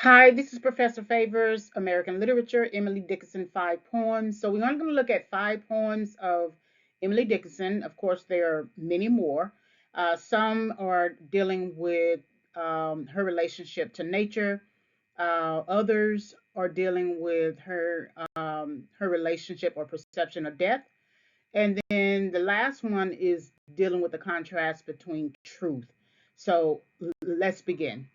Hi, this is Professor Favors, American Literature, Emily Dickinson, five poems. So we're only going to look at five poems of Emily Dickinson. Of course, there are many more. Some are dealing with her relationship to nature. Others are dealing with her relationship or perception of death. And then the last one is dealing with the contrast between truth. So let's begin.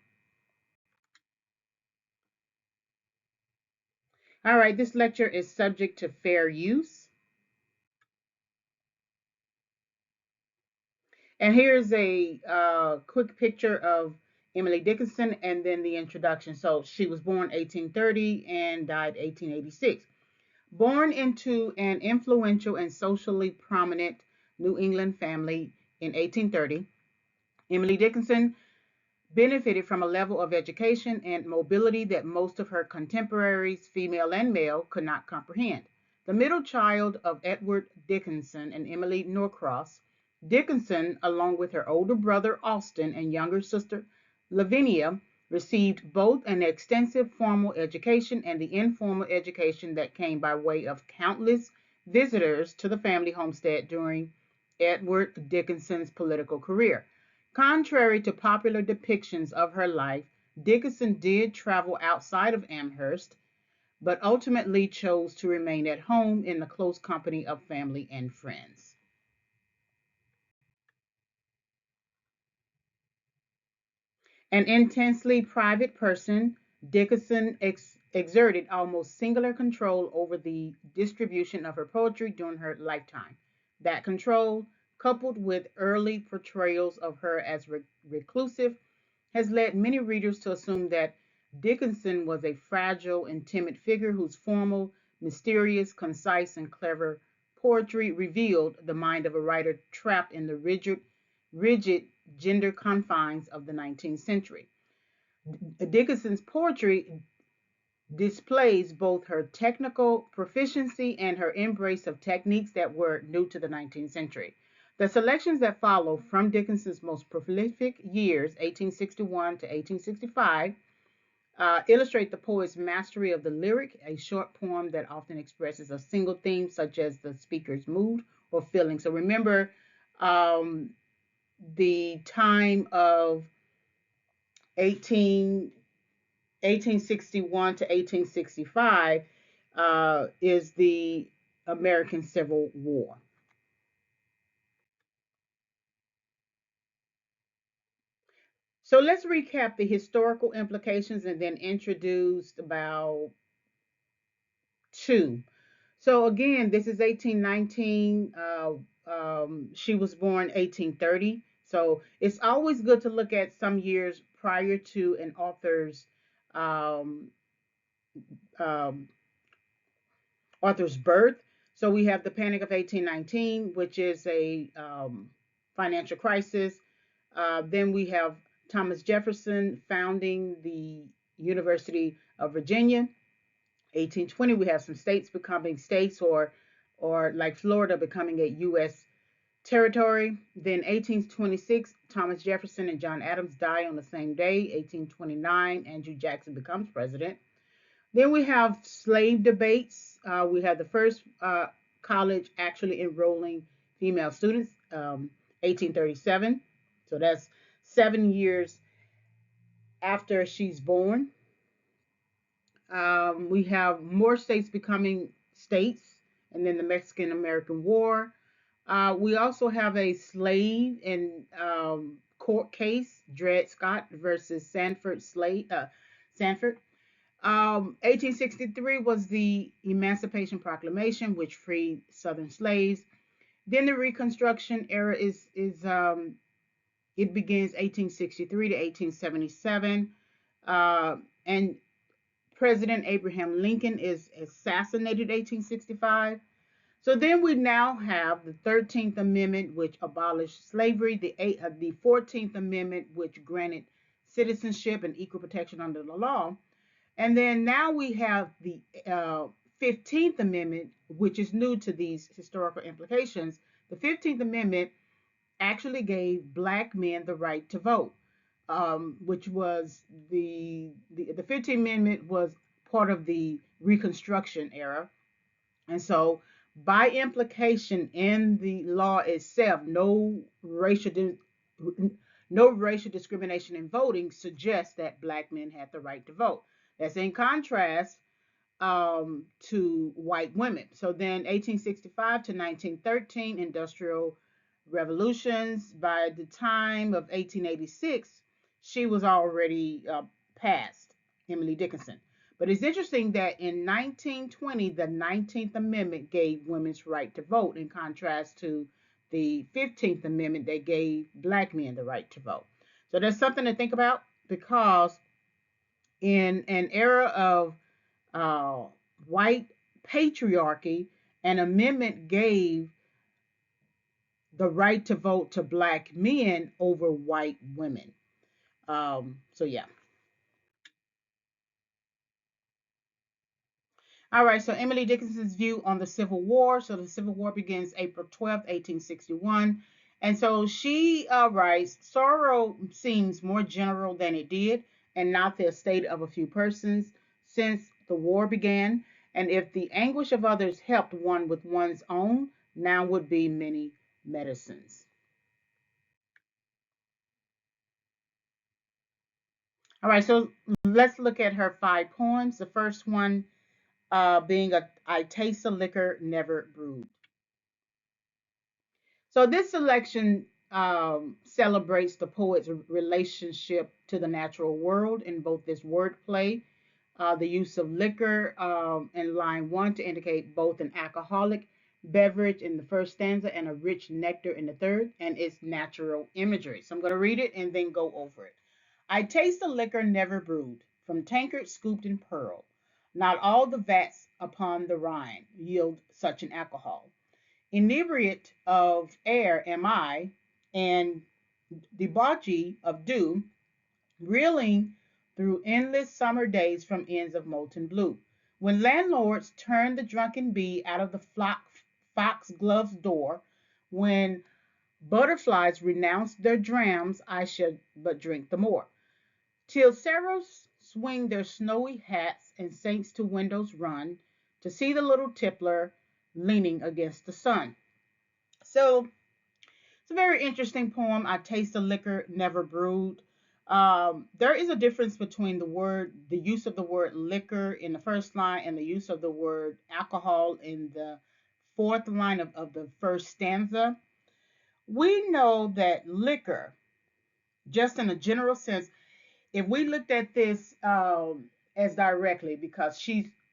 All right, this lecture is subject to fair use. And here's a quick picture of Emily Dickinson and then the introduction. So she was born 1830 and died 1886. Born into an influential and socially prominent New England family in 1830, Emily Dickinson benefited from a level of education and mobility that most of her contemporaries, female and male, could not comprehend. The middle child of Edward Dickinson and Emily Norcross, Dickinson, along with her older brother Austin and younger sister Lavinia, received both an extensive formal education and the informal education that came by way of countless visitors to the family homestead during Edward Dickinson's political career. Contrary to popular depictions of her life, Dickinson did travel outside of Amherst, but ultimately chose to remain at home in the close company of family and friends. An intensely private person, Dickinson exerted almost singular control over the distribution of her poetry during her lifetime. That control, coupled with early portrayals of her as reclusive, has led many readers to assume that Dickinson was a fragile and timid figure whose formal, mysterious, concise, and clever poetry revealed the mind of a writer trapped in the rigid gender confines of the 19th century. Dickinson's poetry displays both her technical proficiency and her embrace of techniques that were new to the 19th century. The selections that follow from Dickinson's most prolific years, 1861 to 1865, illustrate the poet's mastery of the lyric, a short poem that often expresses a single theme, such as the speaker's mood or feeling. So remember, um, the time of 18, 1861 to 1865 is the American Civil War. So let's recap the historical implications and then introduce about two. So again, this is 1819. She was born 1830. So it's always good to look at some years prior to an author's um, um, author's birth. So we have the Panic of 1819, which is a financial crisis. Then we have Thomas Jefferson founding the University of Virginia. 1820, we have some states becoming states, or like Florida becoming a U.S. territory. Then 1826, Thomas Jefferson and John Adams die on the same day. 1829, Andrew Jackson becomes president. Then we have slave debates. We have the first college actually enrolling female students, 1837. So that's 7 years after she's born. We have more states becoming states, and then the Mexican American War. We also have a slave in court case, Dred Scott versus Sanford. 1863 was the Emancipation Proclamation, which freed Southern slaves. Then the Reconstruction era is it begins 1863 to 1877, and President Abraham Lincoln is assassinated 1865. So then we now have the 13th Amendment, which abolished slavery, the 14th Amendment, which granted citizenship and equal protection under the law. And then now we have the 15th Amendment, which is new to these historical implications. The 15th Amendment actually gave black men the right to vote. which was the 15th Amendment was part of the Reconstruction era. And so, by implication, in the law itself, no racial discrimination in voting suggests that black men had the right to vote. That's in contrast to white women. So then 1865 to 1913, industrial revolutions. By the time of 1886, she was already passed, Emily Dickinson. But it's interesting that in 1920, the 19th Amendment gave women's right to vote, in contrast to the 15th Amendment that gave black men the right to vote. So there's something to think about, because in an era of uh, white patriarchy, an amendment gave the right to vote to black men over white women. So yeah. All right. So Emily Dickinson's view on the Civil War. So the Civil War begins April 12th, 1861. And so she writes, sorrow seems more general than it did, and not the estate of a few persons, since the war began. And if the anguish of others helped one with one's own, now would be many medicines. All right. So let's look at her five poems. The first one being I Taste the Liquor Never Brewed. So this selection celebrates the poet's relationship to the natural world in both this wordplay, the use of liquor in line one to indicate both an alcoholic beverage in the first stanza and a rich nectar in the third, and its natural imagery. So I'm going to read it and then go over it. I taste the liquor never brewed, from tankard scooped in pearl. Not all the vats upon the Rhine yield such an alcohol. Inebriate of air am I, and debauchee of dew, reeling through endless summer days from ends of molten blue. When landlords turn the drunken bee out of the foxglove's door, when butterflies renounce their drams, I should but drink the more. Till seraphs swing their snowy hats and saints to windows run to see the little tippler leaning against the sun. So it's a very interesting poem. I taste the liquor never brewed. There is a difference between the use of the word liquor in the first line and the use of the word alcohol in the fourth line of the first stanza. We know that liquor, just in a general sense, if we looked at this as directly, because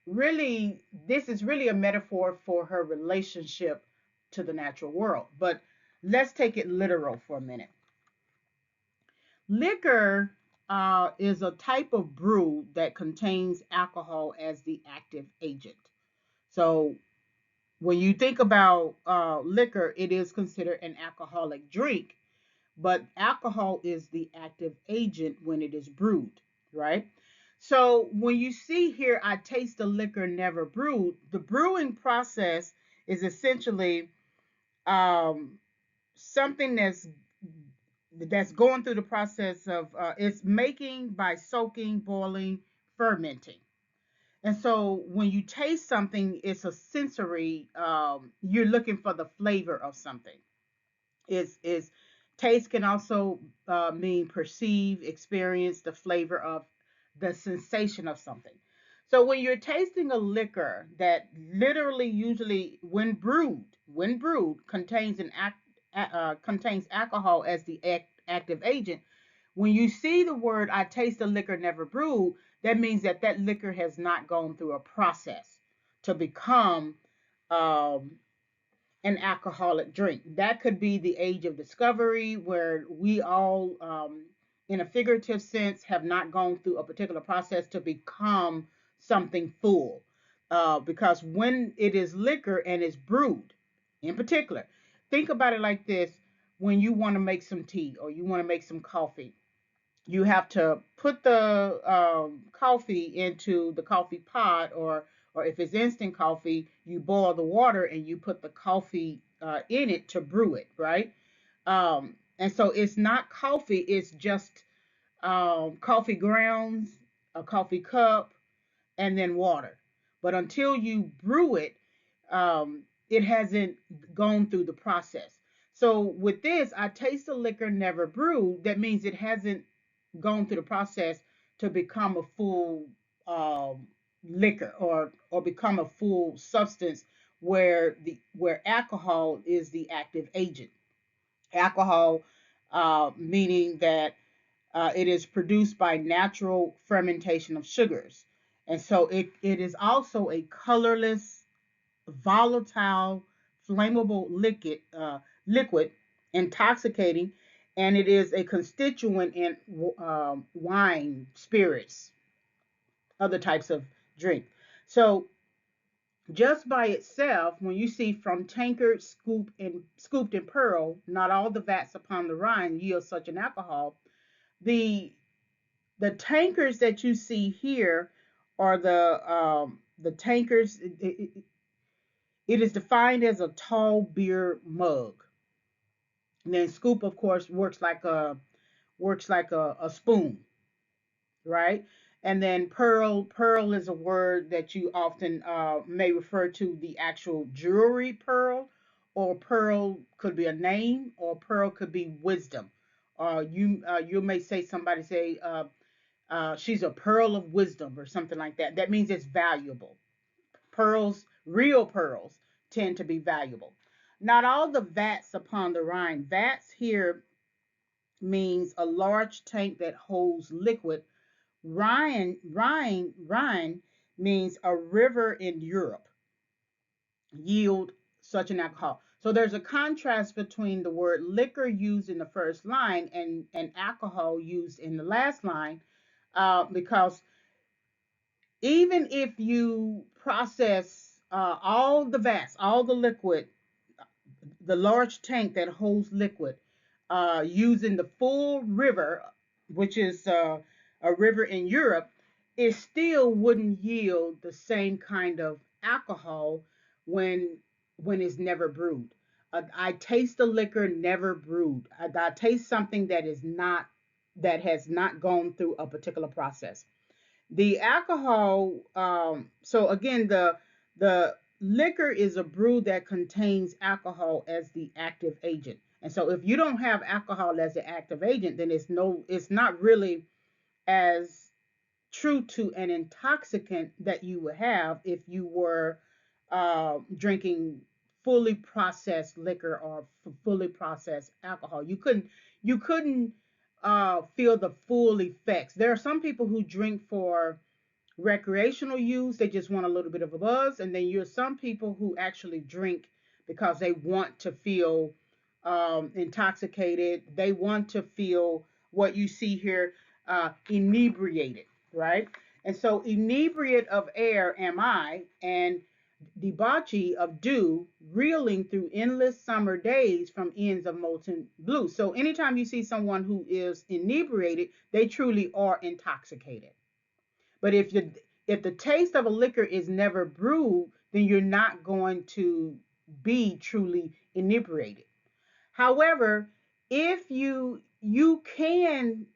this is really a metaphor for her relationship to the natural world. But let's take it literal for a minute. Liquor is a type of brew that contains alcohol as the active agent. So when you think about liquor, it is considered an alcoholic drink, but alcohol is the active agent when it is brewed, right? So when you see here, I taste the liquor never brewed, the brewing process is essentially um, something that's going through the process of it's making by soaking, boiling, fermenting. And so when you taste something, it's a sensory, you're looking for the flavor of something. Is taste can also mean perceive, experience the flavor of the sensation of something. So when you're tasting a liquor that literally, usually when brewed, contains alcohol as the active agent. When you see the word "I taste the liquor never brewed," that means that that liquor has not gone through a process to become um, an alcoholic drink. That could be the age of discovery, where we all, in a figurative sense, have not gone through a particular process to become something full. Because when it is liquor and it's brewed, in particular, think about it like this: when you want to make some tea or you want to make some coffee, you have to put the coffee into the coffee pot, or if it's instant coffee, you boil the water and you put the coffee in it to brew it, right? And so it's not coffee; it's just coffee grounds, a coffee cup, and then water. But until you brew it, it hasn't gone through the process. So with this, I taste the liquor never brewed. That means it hasn't gone through the process to become a full liquor or become a full substance where alcohol is the active agent. Alcohol, meaning that it is produced by natural fermentation of sugars. And so it is also a colorless, volatile, flammable liquid, intoxicating, and it is a constituent in wine, spirits, other types of drink. So just by itself, when you see from tankard, scooped and pearl, not all the vats upon the Rhine yield such an alcohol. The the tankers that you see here are the tankers. It is defined as a tall beer mug. And then scoop, of course, works like a spoon, right? And then pearl is a word that you often may refer to the actual jewelry pearl, or pearl could be a name, or pearl could be wisdom. You may say somebody say she's a pearl of wisdom or something like that. That means it's valuable. Pearls, real pearls, tend to be valuable. Not all the vats upon the Rhine. Vats here means a large tank that holds liquid. Rhine means a river in Europe yield such an alcohol. So there's a contrast between the word liquor used in the first line and alcohol used in the last line, because even if you process all the vats, all the liquid, the large tank that holds liquid, using the full river, which is a river in Europe, it still wouldn't yield the same kind of alcohol when when it's never brewed. I taste the liquor never brewed. I taste something that has not gone through a particular process. The alcohol, so again, the liquor is a brew that contains alcohol as the active agent. And so if you don't have alcohol as the active agent, then it's not really as true to an intoxicant that you would have if you were drinking fully processed liquor or fully processed alcohol. You couldn't feel the full effects. There are some people who drink for recreational use. They just want a little bit of a buzz. And then you're some people who actually drink because they want to feel intoxicated. They want to feel what you see here, inebriated, right? And so, inebriate of air am I, and debauchee of dew, reeling through endless summer days from ends of molten blue. So, anytime you see someone who is inebriated, they truly are intoxicated. But if the taste of a liquor is never brewed, then you're not going to be truly inebriated. However, if you can,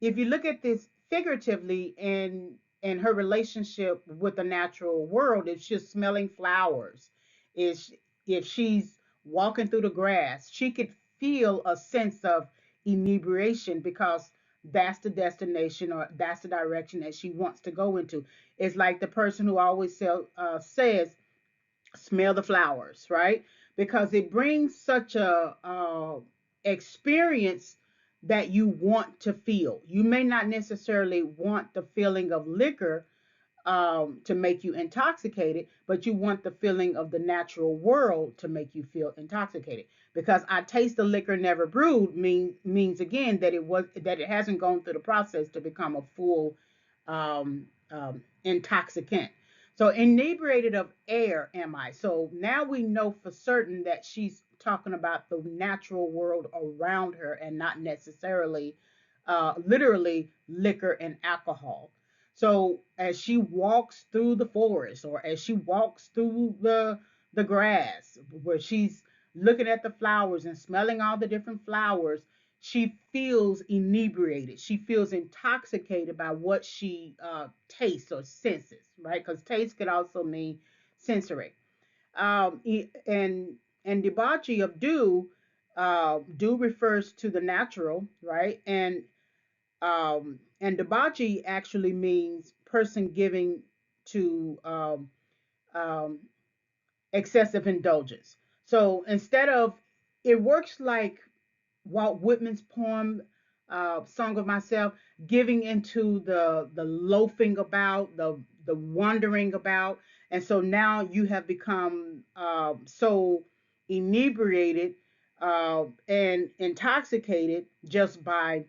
if you look at this figuratively in her relationship with the natural world, if she's smelling flowers, if if she's walking through the grass, she could feel a sense of inebriation because that's the destination or that's the direction that she wants to go into. It's like the person who always says smell the flowers, right? Because it brings such a experience that you want to feel. You may not necessarily want the feeling of liquor to make you intoxicated, but you want the feeling of the natural world to make you feel intoxicated. Because I taste the liquor never brewed means again that it hasn't gone through the process to become a full intoxicant. So inebriated of air am I. So now we know for certain that she's talking about the natural world around her and not necessarily literally liquor and alcohol. So as she walks through the forest or as she walks through the grass where she's looking at the flowers and smelling all the different flowers, she feels inebriated. She feels intoxicated by what she tastes or senses, right? Because taste could also mean sensory. And debauchery of do refers to the natural, right? And debauchery actually means person giving to um, excessive indulgence. So instead of, it works like Walt Whitman's poem, "Song of Myself," giving into the loafing about, the wandering about, and so now you have become so inebriated and intoxicated just by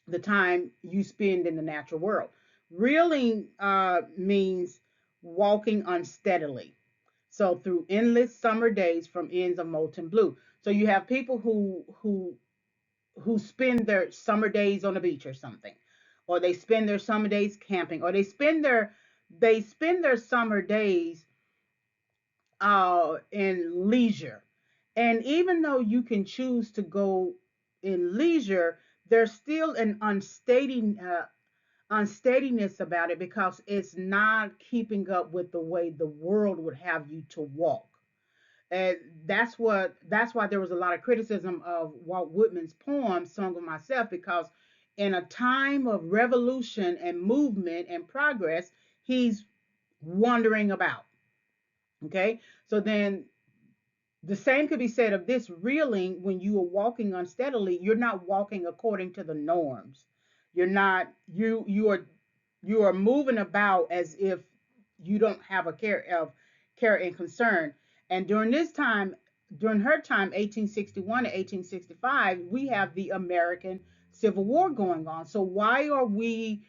the time you spend in the natural world. Reeling means walking unsteadily. So through endless summer days from ends of molten blue. So you have people who spend their summer days on the beach or something, or they spend their summer days camping, or they spend their summer days in leisure. And even though you can choose to go in leisure, there's still an unsteadiness about it because it's not keeping up with the way the world would have you to walk. And that's why there was a lot of criticism of Walt Whitman's poem "Song of Myself," because in a time of revolution and movement and progress, he's wandering about. Okay, so then the same could be said of this reeling. When you are walking unsteadily, you're not walking according to the norms. You're not you are moving about as if you don't have a care and concern. And during her time, 1861 to 1865, we have the American Civil War going on. So why are we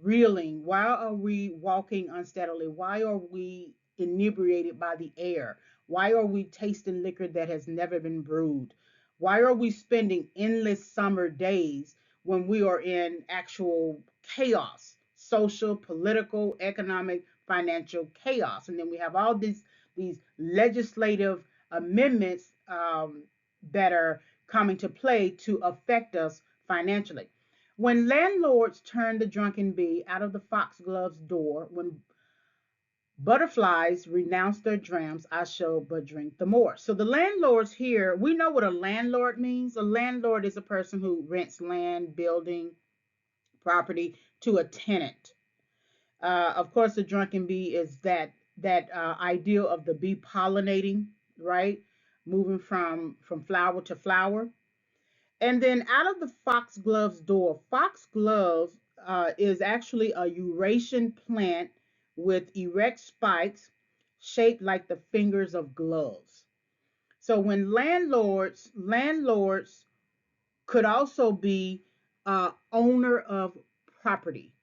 reeling? Why are we walking unsteadily? Why are we inebriated by the air? Why are we tasting liquor that has never been brewed? Why are we spending endless summer days when we are in actual chaos, social, political, economic, financial chaos? And then we have all these legislative amendments that are coming to play to affect us financially. When landlords turn the drunken bee out of the foxglove's door, when butterflies renounce their drams, I shall but drink the more. So the landlords here, we know what a landlord means. A landlord is a person who rents land, building, property to a tenant. Of course, the drunken bee is that ideal of the bee pollinating, right? Moving from flower to flower. And then out of the foxglove's door, foxglove is actually a Eurasian plant with erect spikes shaped like the fingers of gloves. So when landlords could also be owner of property.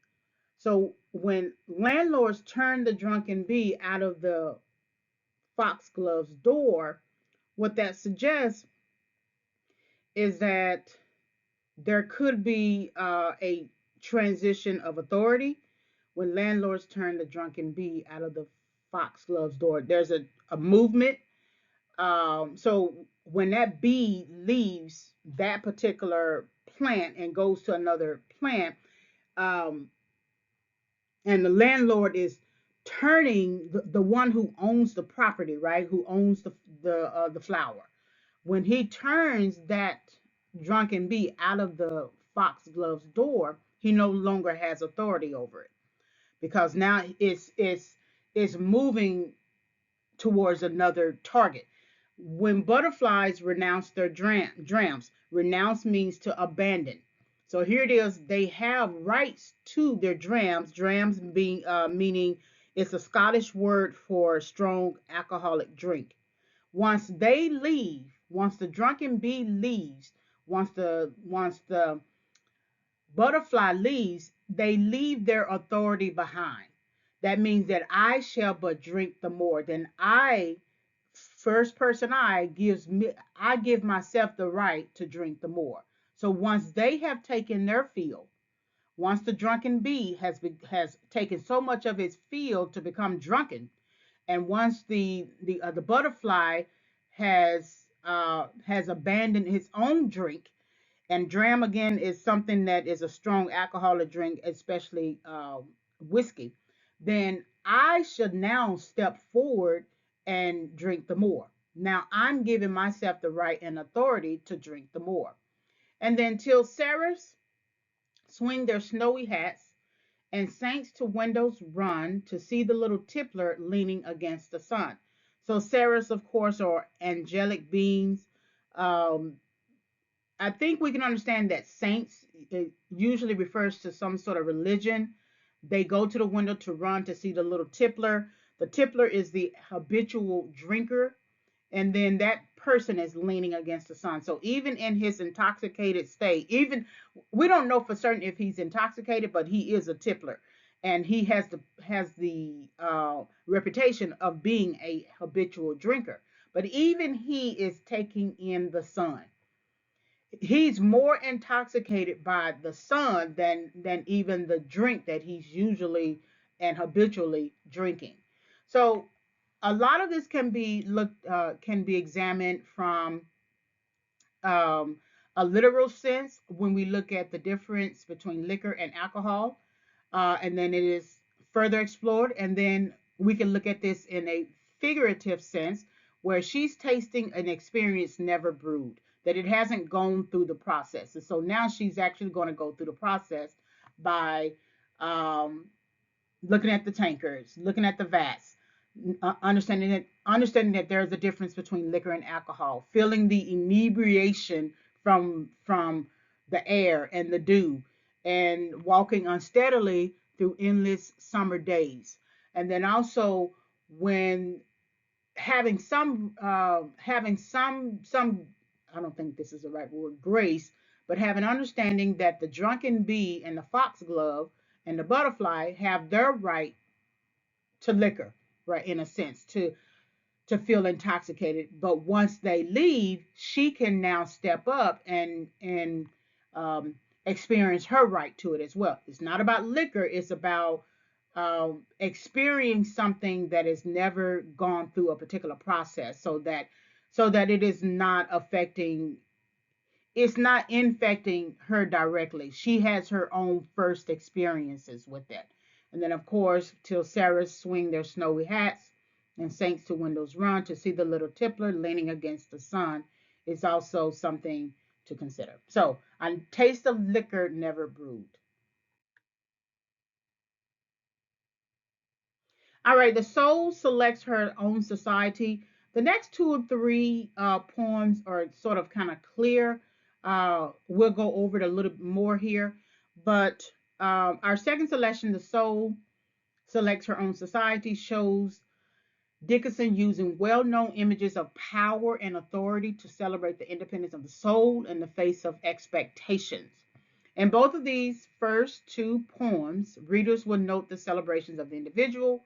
So when landlords turn the drunken bee out of the foxglove's door, what that suggests is that there could be a transition of authority when landlords turn the drunken bee out of the foxglove's door. There's a movement. So when that bee leaves that particular plant and goes to another plant, um, and the landlord is turning the one who owns the property, right? Who owns the flower. When he turns that drunken bee out of the foxglove's door, he no longer has authority over it because now it's moving towards another target. When butterflies renounce their drams, renounce means to abandon. So here it is, they have rights to their drams, drams being meaning it's a Scottish word for strong alcoholic drink. Once they leave, once the drunken bee leaves, once the butterfly leaves, they leave their authority behind. That means that I shall but drink the more. Then I, first person I give myself the right to drink the more. So once they have taken their fill, once the drunken bee has taken so much of its field to become drunken, and once the butterfly has abandoned his own drink, And dram again is something that is a strong alcoholic drink, especially whiskey, then I should now step forward and drink the more. Now I'm giving myself the right and authority to drink the more. And then till Sarahs swing their snowy hats and saints to windows run to see the little tippler leaning against the sun. So Sarahs, of course, are angelic beings. Um, I think we can understand that saints, it usually refers to some sort of religion. They go to the window to run to see the little tippler. The tippler is the habitual drinker, and then that person is leaning against the sun. So even in his intoxicated state, even we don't know for certain if he's intoxicated, but he is a tippler, and he has the reputation of being a habitual drinker. But even he is taking in the sun. He's more intoxicated by the sun than even the drink that he's usually and habitually drinking. So a lot of this can be examined from um, a literal sense when we look at the difference between liquor and alcohol, and then it is further explored, and then we can look at this in a figurative sense where she's tasting an experience never brewed, that it hasn't gone through the process, and so now she's actually going to go through the process by um, looking at the tankers, looking at the vats, understanding that there is a difference between liquor and alcohol, feeling the inebriation from the air and the dew, and walking unsteadily through endless summer days. And then also when having some I don't think this is the right word, grace, but have an understanding that the drunken bee and the foxglove and the butterfly have their right to liquor, right, in a sense, to feel intoxicated. But once they leave, she can now step up and um, experience her right to it as well. It's not about liquor; it's about experiencing something that has never gone through a particular process, so that it is not affecting it's not infecting her directly. She has her own first experiences with it. And then, of course, till Sarahs swing their snowy hats and saints to windows run to see the little tippler leaning against the sun is also something to consider. So, a taste of liquor never brewed. All right, the soul selects her own society. The next two or three poems are sort of kind of clear. We'll go over it a little bit more here. But our second selection, the soul selects her own society, shows Dickinson using well known images of power and authority to celebrate the independence of the soul in the face of expectations. In both of these first two poems, readers will note the celebrations of the individual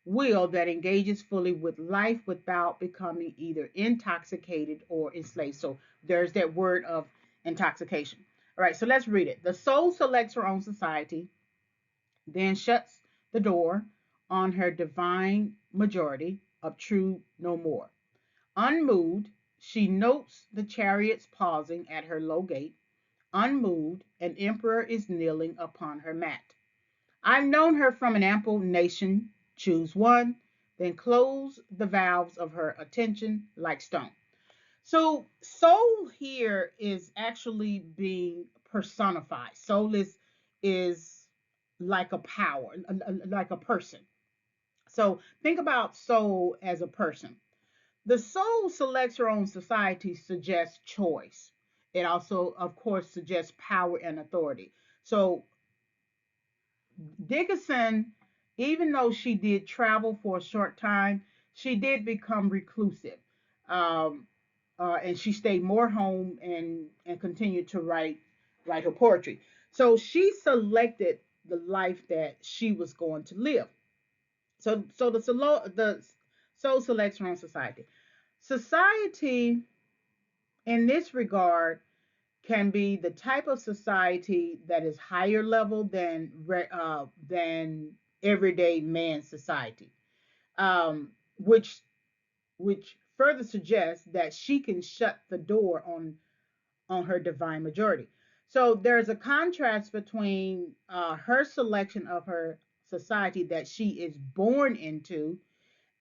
will that engages fully with life without becoming either intoxicated or enslaved. So there's that word of intoxication. All right, so let's read it. The soul selects her own society, then shuts the door on her divine majority, obtrude no more. Unmoved, she notes the chariots pausing at her low gate. Unmoved, an emperor is kneeling upon her mat. I've known her from an ample nation. Choose one, then close the valves of her attention like stone. So, soul here is actually being personified. Soul is like a power, like a person. So, think about soul as a person. The soul selects her own society suggests choice. It also, of course, suggests power and authority. So, Dickinson, even though she did travel for a short time, she did become reclusive. Um, and she stayed more home and continued to write her poetry. So she selected the life that she was going to live. So the soul selects her own society. Society in this regard can be the type of society that is higher level than everyday man society, which further suggests that she can shut the door on her divine majority. So there's a contrast between her selection of her society that she is born into,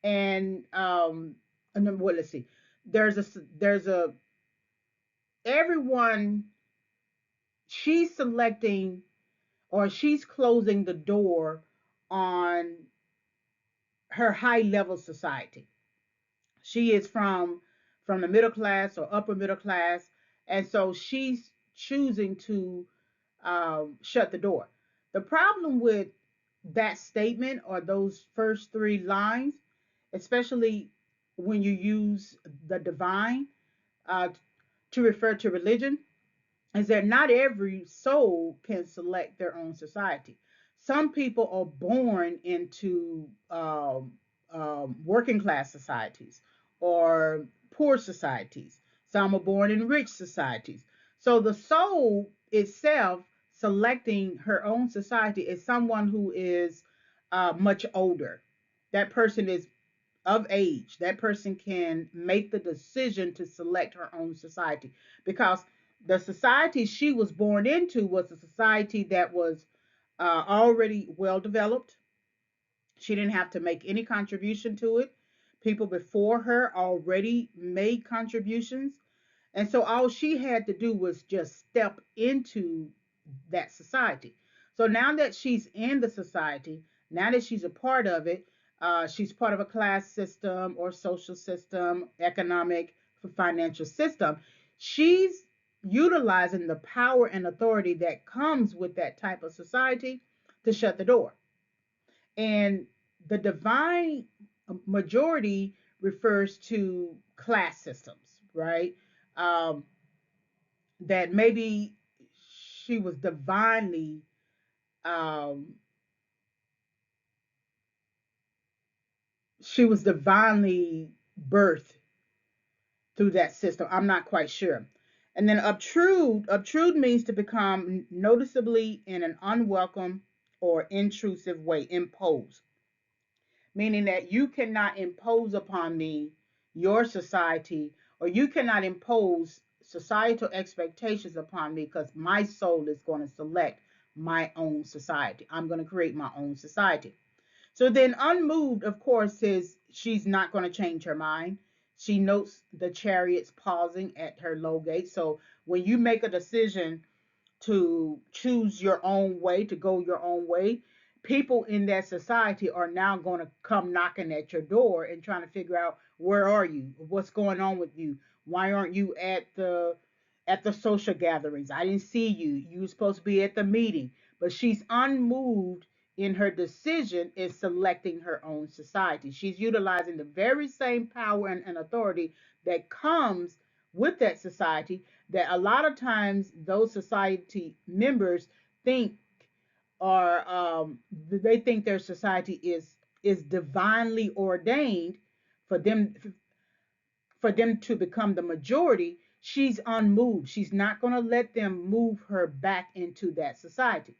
and then what? Let's see. There's a everyone, she's selecting, or she's closing the door on her high level society. She is from the middle class or upper middle class, and so she's choosing to shut the door. The problem with that statement or those first three lines, especially when you use the divine uh, to refer to religion, is that not every soul can select their own society. Some people are born into working class societies or poor societies. Some are born in rich societies. So the soul itself selecting her own society is someone who is much older. That person is of age. That person can make the decision to select her own society, because the society she was born into was a society that was already well developed. She didn't have to make any contribution to it. People before her already made contributions. And so all she had to do was just step into that society. So now that she's in the society, now that she's a part of it, she's part of a class system or social system, economic, financial system. She's utilizing the power and authority that comes with that type of society to shut the door. And the divine majority refers to class systems, right? Um, that maybe she was divinely um, she was divinely birthed through that system. I'm not quite sure. And then obtrude means to become noticeably in an unwelcome or intrusive way, impose, meaning that you cannot impose upon me your society, or you cannot impose societal expectations upon me, because my soul is going to select my own society. I'm going to create my own society. So then, unmoved, of course, is she's not going to change her mind. She notes the chariots pausing at her low gate. So when you make a decision to choose your own way, to go your own way, people in that society are now going to come knocking at your door and trying to figure out, where are you? What's going on with you? Why aren't you at the social gatherings? I didn't see you. You were supposed to be at the meeting. But she's unmoved in her decision in selecting her own society. She's utilizing the very same power and authority that comes with that society, that a lot of times those society members think, or they think their society is divinely ordained for them to become the majority. She's unmoved. She's not going to let them move her back into that society.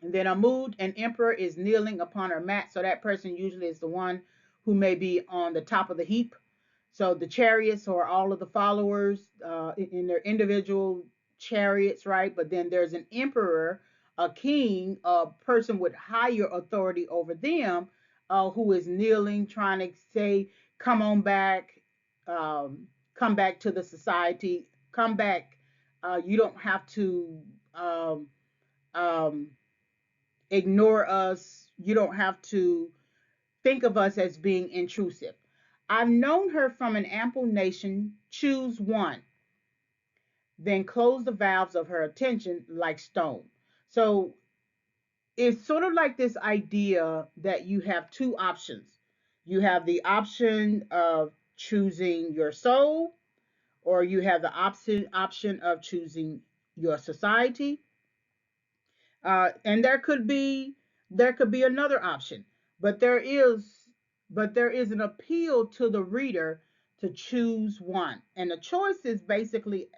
And then a mood, an emperor is kneeling upon her mat. So that person usually is the one who may be on the top of the heap. So the chariots are all of the followers in their individual chariots, right? But then there's an emperor, a king, a person with higher authority over them, who is kneeling, trying to say, "Come on back, come back to the society, come back. You don't have to." Um, Ignore us. You don't have to think of us as being intrusive. I've known her from an ample nation choose one, then close the valves of her attention like stone. So it's sort of like this idea that you have two options. You have the option of choosing your soul, or you have the option of choosing your society. And there could be another option, but there is an appeal to the reader to choose one, and the choice is basically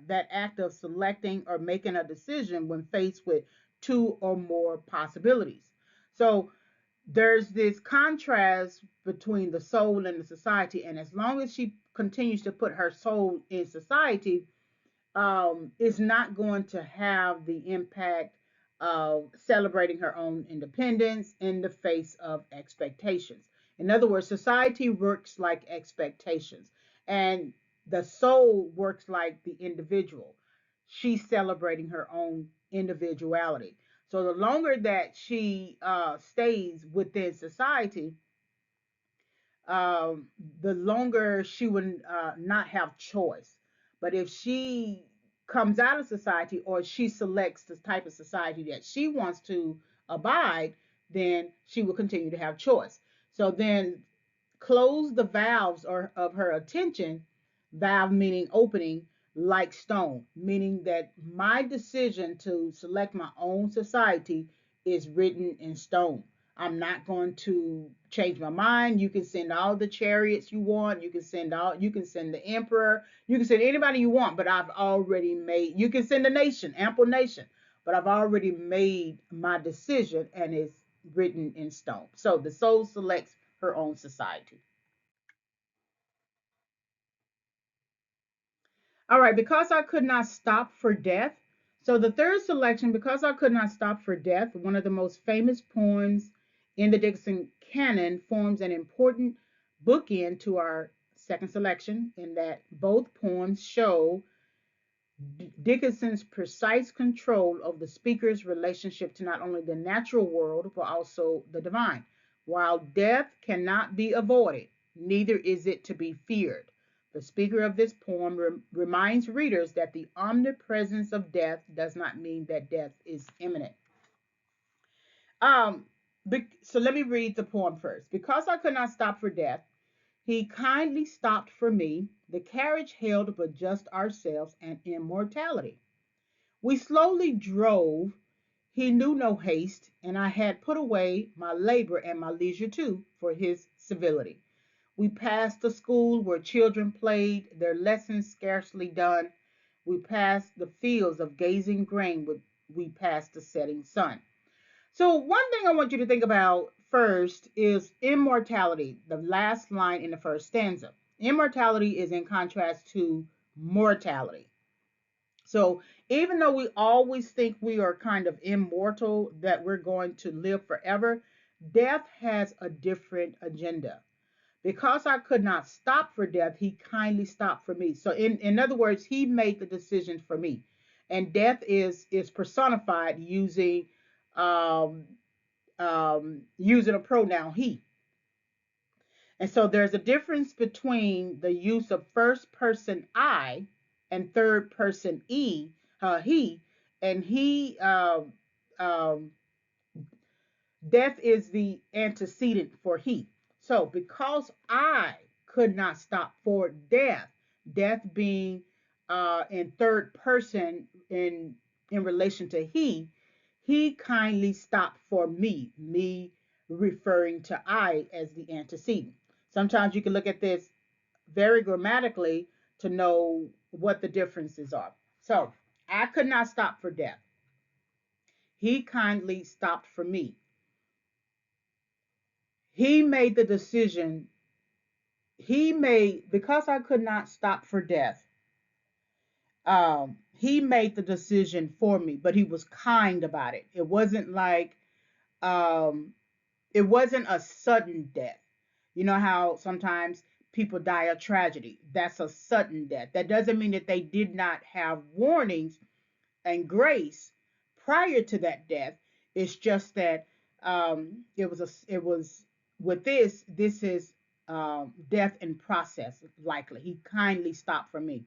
that act of selecting or making a decision when faced with two or more possibilities. So there's this contrast between the soul and the society, and as long as she continues to put her soul in society, is not going to have the impact of celebrating her own independence in the face of expectations. In other words, society works like expectations, and the soul works like the individual. She's celebrating her own individuality. So the longer that she stays within society, um, the longer she would not have choice. But if she comes out of society, or she selects the type of society that she wants to abide, then she will continue to have choice. So then close the valves or of her attention, valve meaning opening, like stone, meaning that my decision to select my own society is written in stone. I'm not going to change my mind. You can send all the chariots you want. You can send the emperor. You can send anybody you want, but I've already made, you can send a nation, ample nation, but I've already made my decision and it's written in stone. So the soul selects her own society. All right, because I could not stop for death. So the third selection, because I could not stop for death, one of the most famous poems in the Dickinson canon, forms an important bookend to our second selection in that both poems show Dickinson's precise control of the speaker's relationship to not only the natural world, but also the divine. While death cannot be avoided, neither is it to be feared. The speaker of this poem reminds readers that the omnipresence of death does not mean that death is imminent. Um, so let me read the poem first. Because I could not stop for death, he kindly stopped for me. The carriage held but just ourselves and immortality. We slowly drove. He knew no haste, and I had put away my labor and my leisure too for his civility. We passed the school where children played, their lessons scarcely done. We passed the fields of gazing grain, we passed the setting sun. So, one thing I want you to think about first is immortality, the last line in the first stanza. Immortality is in contrast to mortality. So even though we always think we are kind of immortal, that we're going to live forever, death has a different agenda. Because I could not stop for death, he kindly stopped for me. So in other words, he made the decision for me. And death is personified um, using a pronoun he. And so there's a difference between the use of first person I and third person he, and um, death is the antecedent for he. So because I could not stop for death, death being in third person in relation to he kindly stopped for me referring to I as the antecedent. Sometimes you can look at this very grammatically to know what the differences are. So I could not stop for death. He kindly stopped for me. He made the decision. Because I could not stop for death, he made the decision for me, but he was kind about it. Um, it wasn't a sudden death. You know how sometimes people die a tragedy. That's a sudden death. That doesn't mean that they did not have warnings and grace prior to that death. It's just that it was with this is death in process, likely. He kindly stopped for me.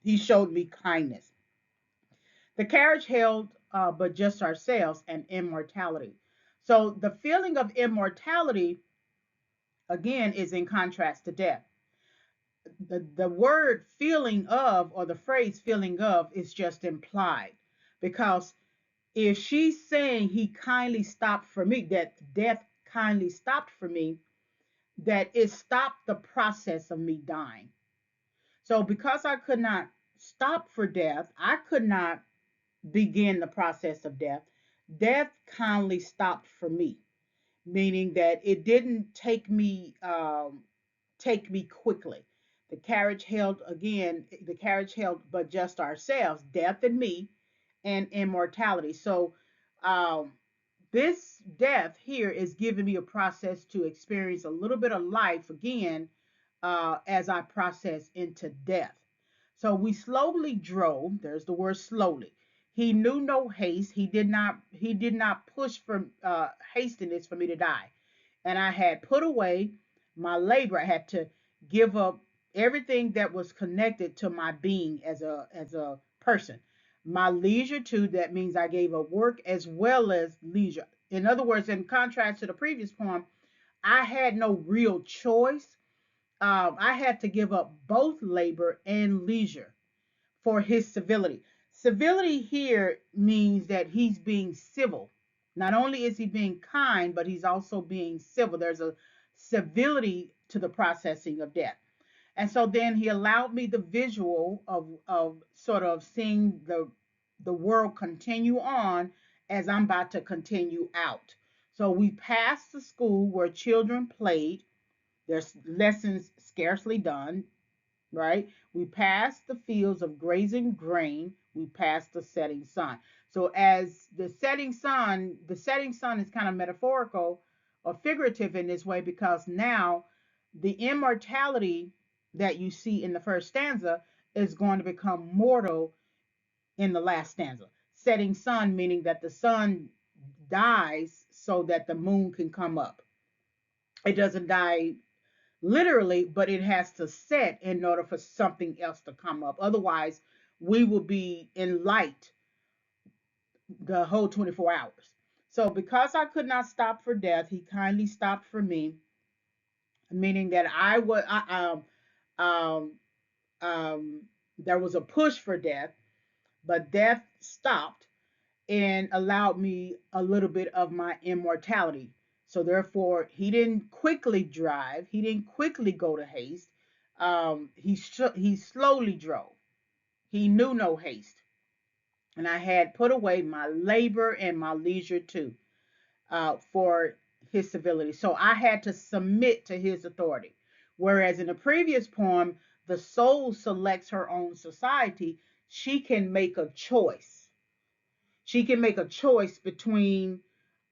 He showed me kindness. The carriage held but just ourselves and immortality. So the feeling of immortality again is in contrast to death. The word feeling of, or the phrase feeling of, is just implied, because if she's saying he kindly stopped for me, that death kindly stopped for me, that it stopped the process of me dying. So because I could not stop for death, I could not begin the process of death. Death kindly stopped for me, meaning that it didn't take me quickly. The carriage held again, the carriage held but just ourselves, death and me, and immortality. So um, this death here is giving me a process to experience a little bit of life again as I process into death. So we slowly drove. There's the word slowly. He knew no haste. He did not push for hastiness for me to die. And I had put away my labor. I had to give up everything that was connected to my being as a person. My leisure too, that means I gave up work as well as leisure. In other words, in contrast to the previous poem, I had no real choice. I had to give up both labor and leisure for his civility. Civility here means that he's being civil. Not only is he being kind, but he's also being civil. There's a civility to the processing of death. And so then he allowed me the visual of sort of seeing the world continue on as I'm about to continue out. So we passed the school where children played. There's lessons scarcely done, right? We passed the fields of grazing grain. We passed the setting sun. So as the setting sun is kind of metaphorical or figurative in this way because now the immortality that you see in the first stanza is going to become mortal in the last stanza. Setting sun meaning that the sun dies so that the moon can come up. It doesn't die literally, but it has to set in order for something else to come up. Otherwise, we will be in light the whole 24 hours. So, because I could not stop for death, he kindly stopped for me, meaning that um, um, there was a push for death, but death stopped and allowed me a little bit of my immortality. So therefore, he didn't quickly drive. He didn't quickly go to haste. He slowly drove. He knew no haste, and I had put away my labor and my leisure too for his civility. So I had to submit to his authority. Whereas in the previous poem, the soul selects her own society. She can make a choice. She can make a choice between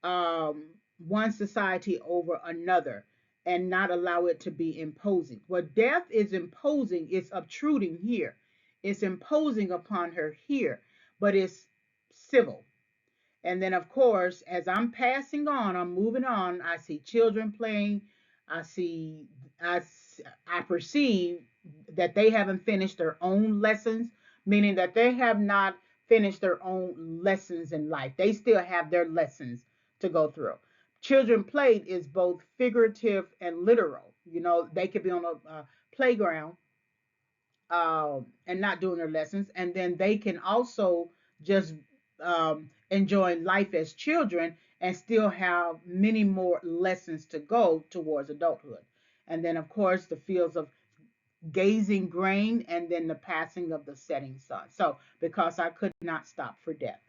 um, one society over another and not allow it to be imposing. What death is imposing is obtruding here. It's imposing upon her here, but it's civil. And then, of course, as I'm passing on, I'm moving on. I see children playing. I see, I, I perceive that they haven't finished their own lessons, meaning that they have not finished their own lessons in life. They still have their lessons to go through. Children played is both figurative and literal. They could be on a playground and not doing their lessons. And then they can also just enjoy life as children and still have many more lessons to go towards adulthood. And then, of course, the fields of gazing grain and then the passing of the setting sun. So, because I could not stop for death.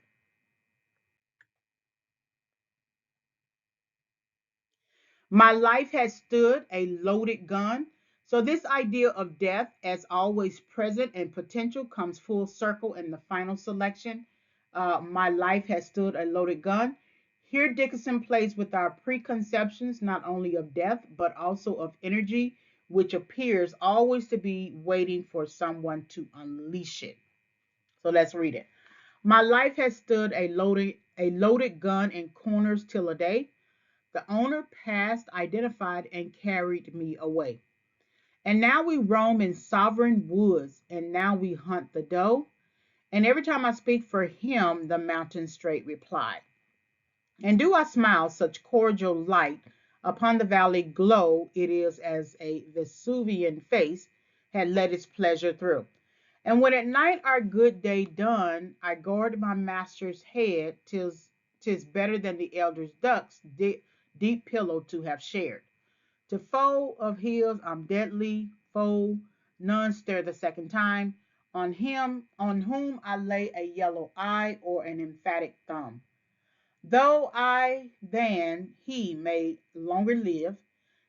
My life has stood a loaded gun. So, this idea of death as always present and potential comes full circle in the final selection. My life has stood a loaded gun. Here, Dickinson plays with our preconceptions not only of death, but also of energy, which appears always to be waiting for someone to unleash it. So, let's read it. My life has stood a loaded gun in corners till a day. The owner passed, identified, and carried me away. And now we roam in sovereign woods, and now we hunt the doe. And every time I speak for him, the mountain straight reply. And do I smile such cordial light upon the valley glow, it is as a Vesuvian face had let its pleasure through. And when at night our good day done, I guard my master's head, tis better than the elder's ducks deep pillow to have shared. To foe of his I'm deadly foe, none stir the second time. On him, on whom I lay a yellow eye or an emphatic thumb. Though I than he may longer live,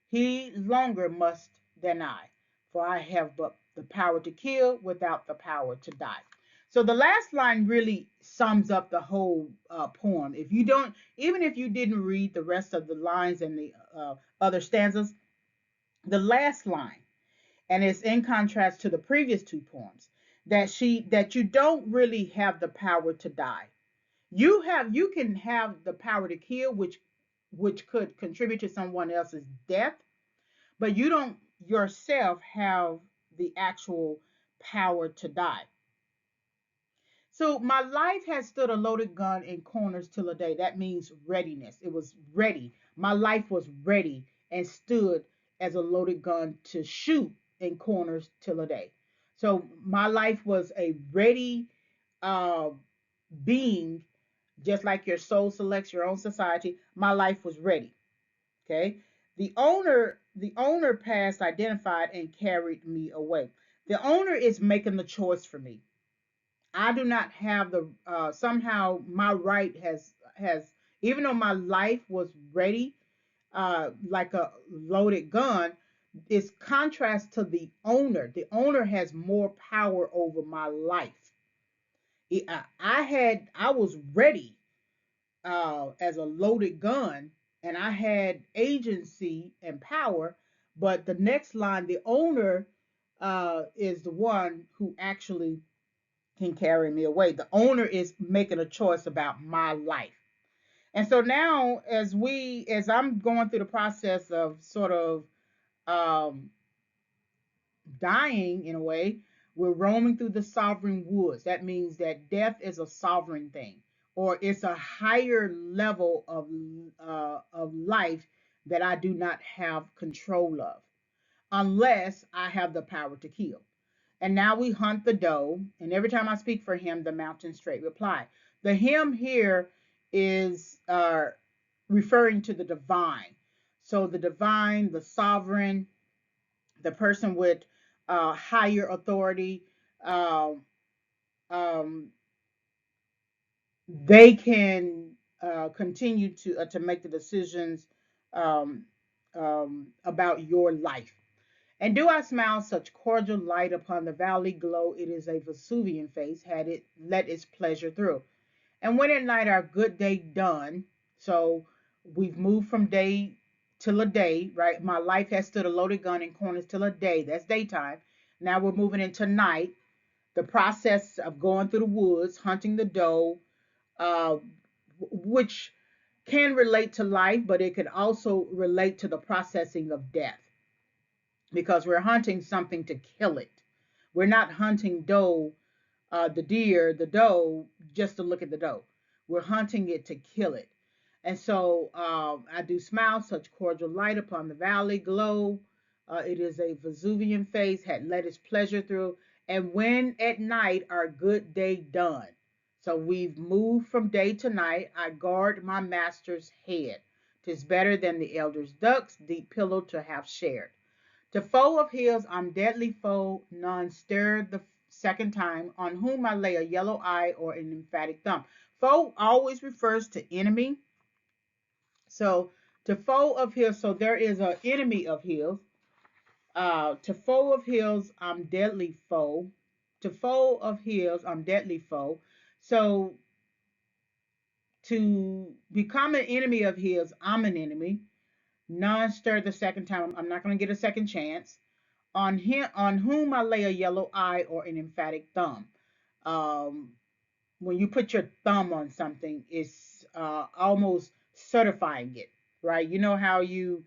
he longer must than I. for I have but the power to kill without the power to die. So the last line really sums up the whole poem. If you don't, even if you didn't read the rest of the lines and the other stanzas, the last line, and it's in contrast to the previous two poems, that you don't really have the power to die. You can have the power to kill, which could contribute to someone else's death, but you don't yourself have the actual power to die. So my life has stood a loaded gun in corners till a day. That means readiness. It was ready. My life was ready and stood as a loaded gun to shoot in corners till a day. So my life was a ready uh, being, just like your soul selects your own society. My life was ready. Okay. The owner passed, identified, and carried me away. The owner is making the choice for me. I do not have the somehow my right has even though my life was ready, like a loaded gun, is contrast to the owner. The owner has more power over my life. I was ready as a loaded gun, and I had agency and power. But the next line, the owner is the one who actually can carry me away. The owner is making a choice about my life. And so now, as I'm going through the process of sort of um, dying in a way, we're roaming through the sovereign woods. That means that death is a sovereign thing, or it's a higher level of life that I do not have control of, unless I have the power to kill. And now we hunt the doe, and every time I speak for him, the mountain straight reply. The him here is referring to the divine. So the divine, the sovereign, the person with higher authority, um, um, they can continue to make the decisions um, about your life. And do I smile such cordial light upon the valley glow? It is a Vesuvian face, had it let its pleasure through. And when at night our good day done, so we've moved from day till a day, right? My life has stood a loaded gun in corners till a day. That's daytime. Now we're moving into night. The process of going through the woods, hunting the doe, uh, which can relate to life, but it could also relate to the processing of death because we're hunting something to kill it. We're not hunting the deer, the doe, just to look at the doe. We're hunting it to kill it. And so I do smile, such cordial light upon the valley glow. It is a Vesuvian face, had let its pleasure through. And when at night our good day done. So we've moved from day to night. I guard my master's head. 'Tis better than the elder's ducks, deep pillow to have shared. To foe of his I'm deadly foe, none stirred the second time, on whom I lay a yellow eye or an emphatic thumb. Foe always refers to enemy. So to foe of his, so there is an enemy of his. To foe of his, I'm deadly foe. To foe of his, I'm deadly foe. So to become an enemy of his, I'm an enemy. None stirred the second time. I'm not going to get a second chance. On whom I lay a yellow eye or an emphatic thumb. Um, when you put your thumb on something, it's almost certifying it, right? You know how you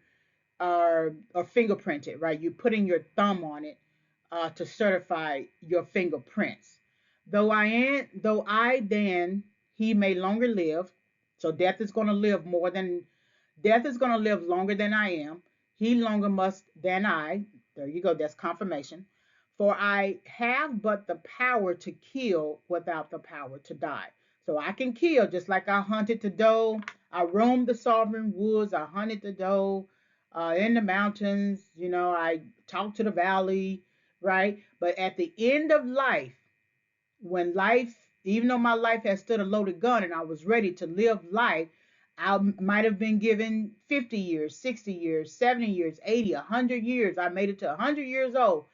are fingerprinted, right? You're putting your thumb on it to certify your fingerprints. Though I then he may longer live, so death is going to live longer than I am. He longer must than I. There you go. That's confirmation. For I have but the power to kill without the power to die. So I can kill just like I hunted the doe. I roamed the sovereign woods. I hunted the doe in the mountains. I talked to the valley, right? But at the end of life, when life, even though my life had stood a loaded gun and I was ready to live life, I might have been given 50 years, 60 years, 70 years, 80, 100 years. I made it to 100 years old.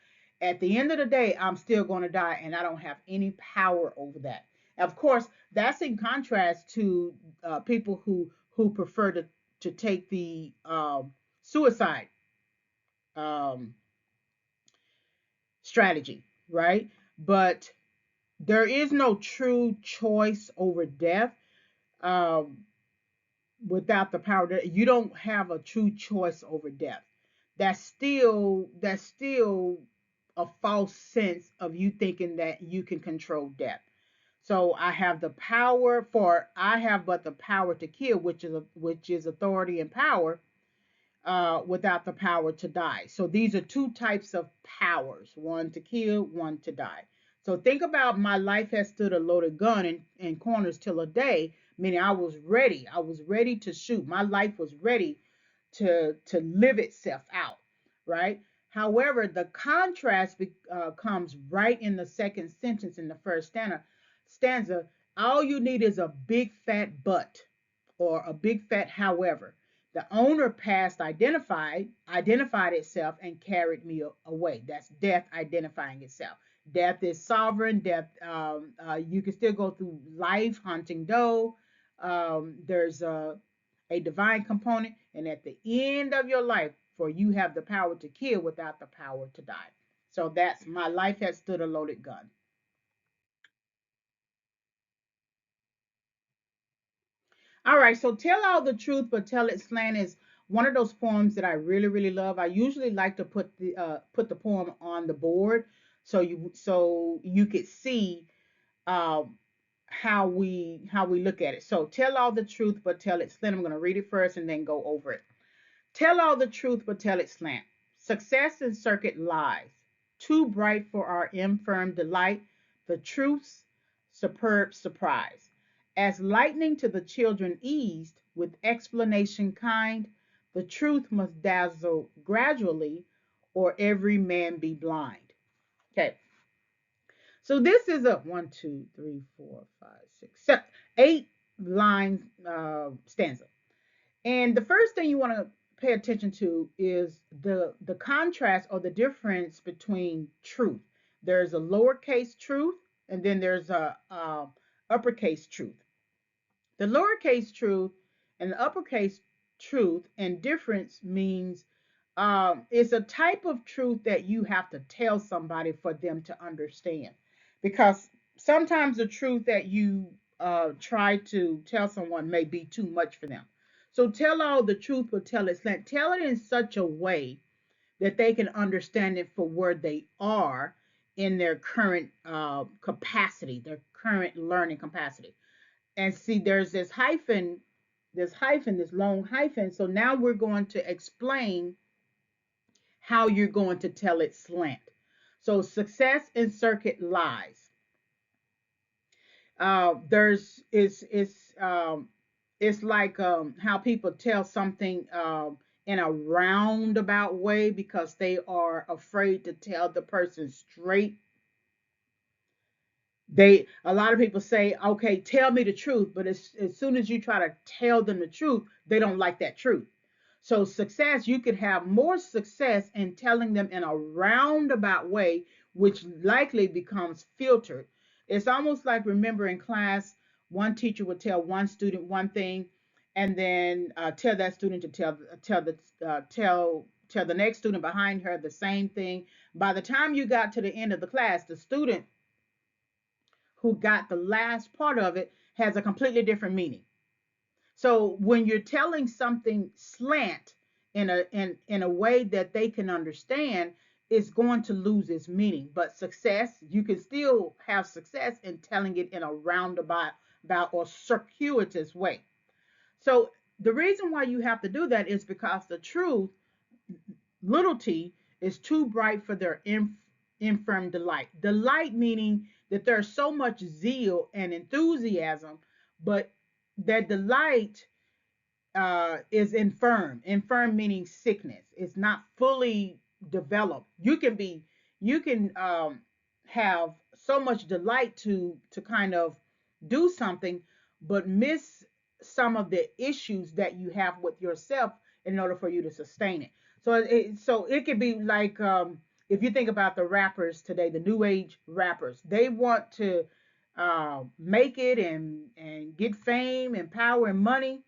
At the end of the day, I'm still going to die, and I don't have any power over that. Of course, that's in contrast to people who prefer to take the suicide um, strategy, right? But there is no true choice over death. Um, Without the power, you don't have a true choice over death. That's still a false sense of you thinking that you can control death. So I have but the power to kill, which is authority and power, without the power to die. So these are two types of powers: one to kill, one to die. So think about my life has stood a loaded gun in corners till a day, meaning I was ready. I was ready to shoot. My life was ready to live itself out, right? However, the contrast comes right in the second sentence in the first stanza. All you need is a big fat but, or a big fat however. The owner past identified itself and carried me away. That's death identifying itself. Death is sovereign. Death, you can still go through life hunting doe. There's a divine component, and at the end of your life, for you have the power to kill without the power to die. So that's my life has stood a loaded gun. All right, so tell all the truth, but tell it slant is one of those poems that I really, really love. I usually like to put the poem on the board so you could see um, how we look at it. So tell all the truth, but tell it slant. I'm going to read it first and then go over it. Tell all the truth, but tell it slant. Success in circuit lies, too bright for our infirm delight, the truth's superb surprise. As lightning to the children eased, with explanation kind, the truth must dazzle gradually, or every man be blind. Okay, so this is a one, two, three, four, five, six, seven, 8 line stanza. And the first thing you want to pay attention to is the contrast or the difference between truth. There's a lowercase truth, and then there's a uppercase truth. The lowercase truth and the uppercase truth and difference means it's a type of truth that you have to tell somebody for them to understand. Because sometimes the truth that you try to tell someone may be too much for them. So tell all the truth, but tell it slant. Tell it in such a way that they can understand it for where they are in their current capacity, their current learning capacity. And see, there's this long hyphen. So now we're going to explain how you're going to tell it slant. So success in circuit lies. There's it's like how people tell something in a roundabout way because they are afraid to tell the person straight. They A lot of people say, okay, tell me the truth, but as soon as you try to tell them the truth, they don't like that truth. So success, you could have more success in telling them in a roundabout way, which likely becomes filtered. It's almost like, remember in class, one teacher would tell one student one thing, and then tell that student to tell the next student behind her the same thing. By the time you got to the end of the class, the student who got the last part of it has a completely different meaning. So when you're telling something slant in a way that they can understand, it's going to lose its meaning. But success, you can still have success in telling it in a roundabout or circuitous way. So the reason why you have to do that is because the truth, little t, is too bright for their infirm delight. Delight meaning that there's so much zeal and enthusiasm, but that delight is infirm. Infirm meaning sickness. It's not fully developed. You can have so much delight to kind of do something, but miss some of the issues that you have with yourself in order for you to sustain it. So it could be like if you think about the rappers today, the new age rappers, they want to make it and get fame and power and money.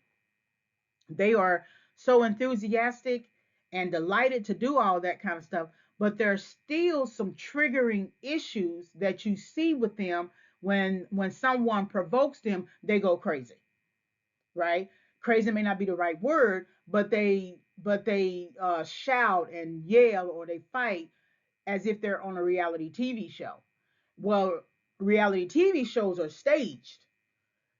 They are so enthusiastic and delighted to do all that kind of stuff, but there's still some triggering issues that you see with them. When someone provokes them, they go crazy, right? Crazy may not be the right word, but they shout and yell, or they fight as if they're on a reality TV show. Well, reality TV shows are staged.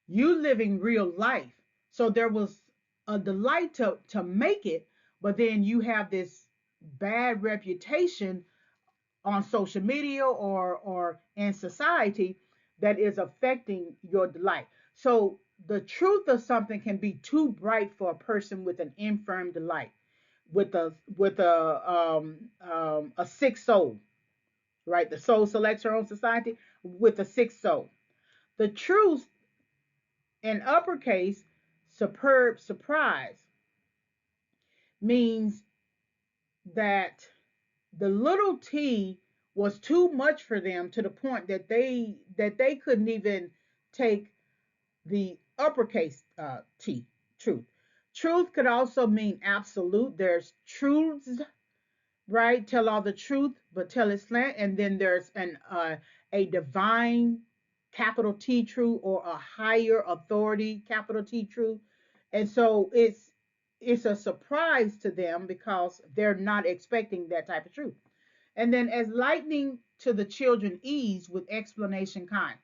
You living real life. So there was a delight to make it, but then you have this bad reputation on social media or in society that is affecting your delight. So the truth of something can be too bright for a person with an infirm delight, with a sick soul, right? The soul selects her own society with a sick soul. The truth in uppercase, superb surprise, means that the little t was too much for them, to the point that they couldn't even take the uppercase t, truth. Truth could also mean absolute. There's truths, right? Tell all the truth, but tell it slant. And then there's a divine, capital T, true, or a higher authority, capital T, true. And so it's a surprise to them because they're not expecting that type of truth. And then as lightning to the children ease with explanation kind.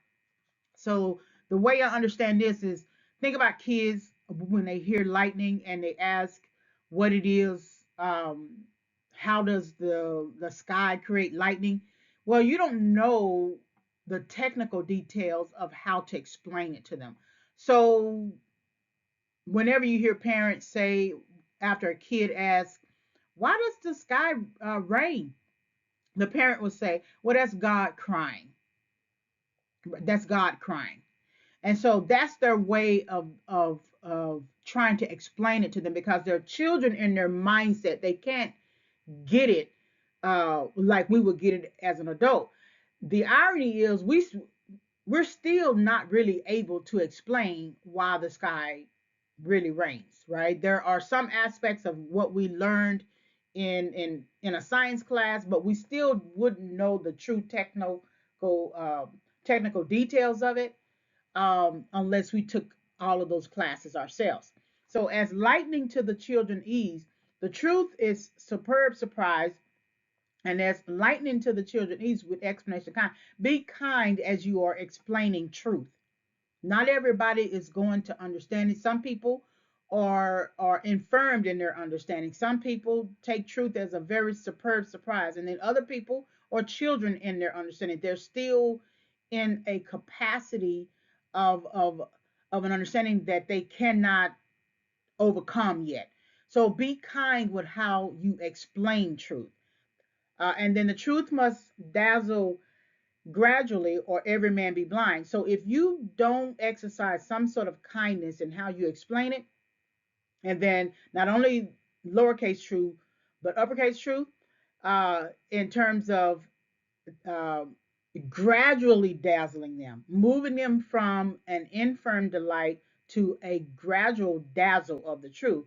So the way I understand this is, think about kids when they hear lightning and they ask what it is. How does the sky create lightning? Well, you don't know the technical details of how to explain it to them. So whenever you hear parents say, after a kid asks, "Why does the sky rain?" The parent will say, "Well, that's God crying. That's God crying." And so that's their way of trying to explain it to them, because they're children in their mindset. They can't get it like we would get it as an adult. The irony is we're still not really able to explain why the sky really rains, right? There are some aspects of what we learned in a science class, but we still wouldn't know the true technical details of it, unless we took all of those classes ourselves. So, as lightning to the children ease, the truth is superb surprise, and as lightning to the children ease with explanation kind. Be kind as you are explaining truth. Not everybody is going to understand it. Some people are infirmed in their understanding. Some people take truth as a very superb surprise, and then other people are children in their understanding. They're still in a capacity of of of an understanding that they cannot overcome yet. So be kind with how you explain truth. And then the truth must dazzle gradually, or every man be blind. So if you don't exercise some sort of kindness in how you explain it, and then not only lowercase truth, but uppercase truth, in terms of uh, gradually dazzling them, moving them from an infirm delight to a gradual dazzle of the truth,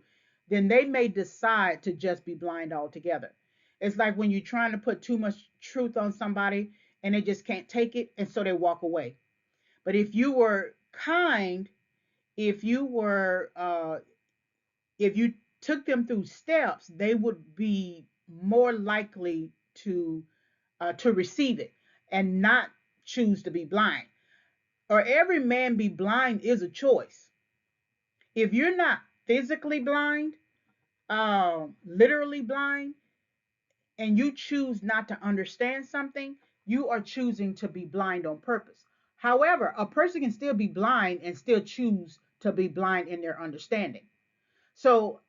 then they may decide to just be blind altogether. It's like when you're trying to put too much truth on somebody and they just can't take it, and so they walk away. But if you were kind, if you were, if you took them through steps, they would be more likely to receive it and not choose to be blind. Or every man be blind is a choice. If you're not physically blind, literally blind, and you choose not to understand something, you are choosing to be blind on purpose. However, a person can still be blind and still choose to be blind in their understanding. So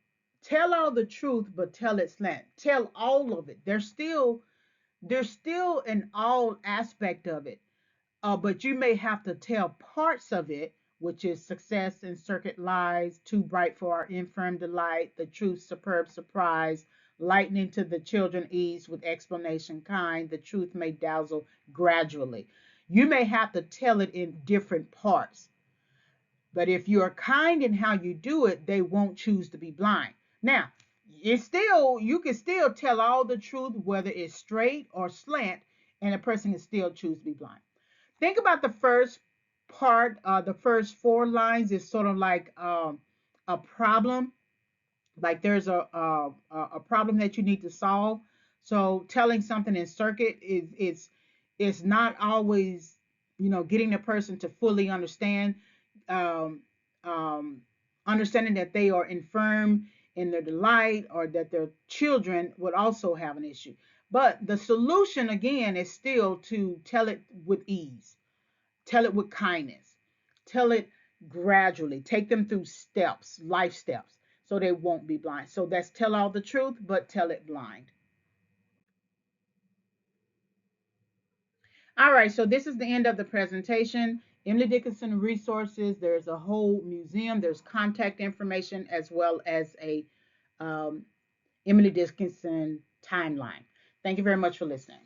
tell all the truth, but tell it slant. Tell all of it. There's still an all aspect of it, but you may have to tell parts of it, which is success and circuit lies, too bright for our infirm delight, the truth, superb surprise, lightning to the children ease with explanation kind, the truth may dazzle gradually. You may have to tell it in different parts, but if you are kind in how you do it, they won't choose to be blind. Now, it's still, you can still tell all the truth, whether it's straight or slant, and a person can still choose to be blind. Think about the first part, the first four lines is sort of like a problem, like there's a problem that you need to solve. So telling something in circuit is not always, getting the person to fully understand, um, um, understanding that they are infirm in their delight, or that their children would also have an issue. But the solution again is still to tell it with ease, tell it with kindness, tell it gradually, take them through steps, life steps, so they won't be blind. So that's tell all the truth, but tell it blind. All right, so this is the end of the presentation. Emily Dickinson resources, there's a whole museum, there's contact information, as well as a um, Emily Dickinson timeline. Thank you very much for listening.